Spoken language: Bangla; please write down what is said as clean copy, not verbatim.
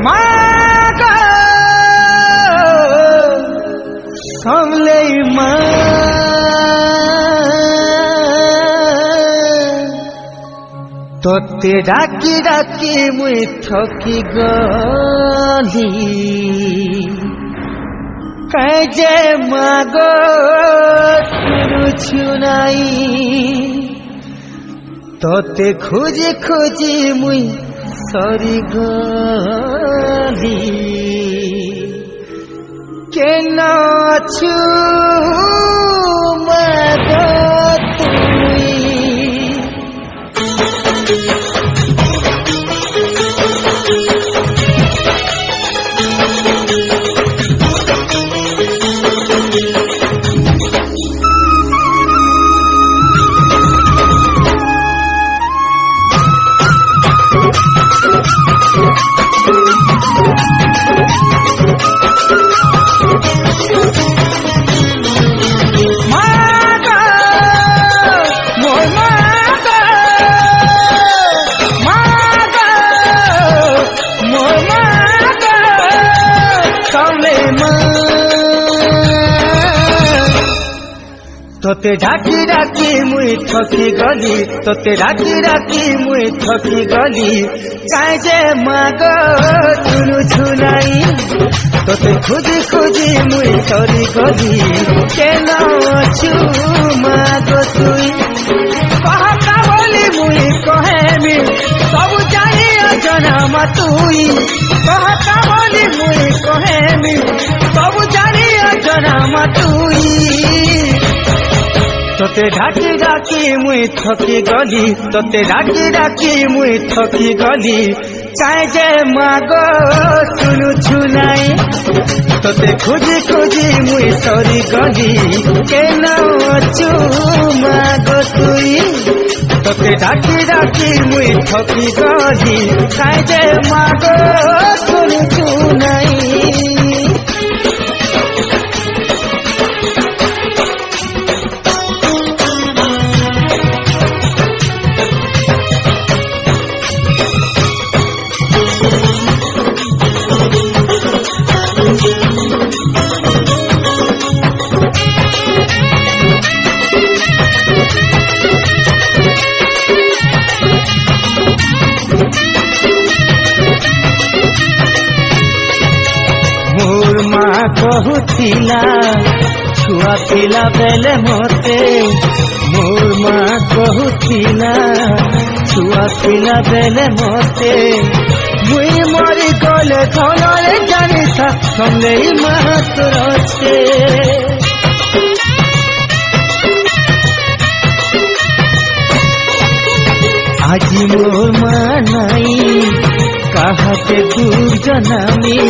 মাগো সামলে মা তোতে ডাকি ডাকি মুই থকি গলি কাজে মাগো শুরুছু নাই তোতে খুঁজি খুঁজি মুই সরি গলি কেন আছু মাগো তুই তোতে ডাকি ডাকি মুই থকি গলি তোতে ডাকি ডাকি মুই থকি গলি কাজে মাগো তুলু ঝুলাই তোতে খুঁজি খুঁজি মুই সরি গলি কেন আছু মাগো তুই কহতা বলি মুই কহেমি সবু জানি অজনা তুই কহতা বলি মুই কহেমি সবু জানি অজনা তুই তোতে ডাকি ডাকি মুই থকি গলি তোতে ডাকি ডাকি মুই থকি গলি চাই যে মাগো শুনু ছুনাই তোতে খুঁজি খুঁজি মুই সরি গলি কেন আছু মাগো তুই তোতে ডাকি ডাকি মুই থকি গলি চাই যে মাগো শুনু ছুনাই মোর মা কহুছিলা ছুয়া ছিলা বেলে মতে মোর মা কহুছিলা ছুয়া ছিলা বেলে মতে মুই মরি গলে ধনরে জানি সঙ্গেই মা তোর আছে আজি মোর মা নাই কাহাতে দূর জনামি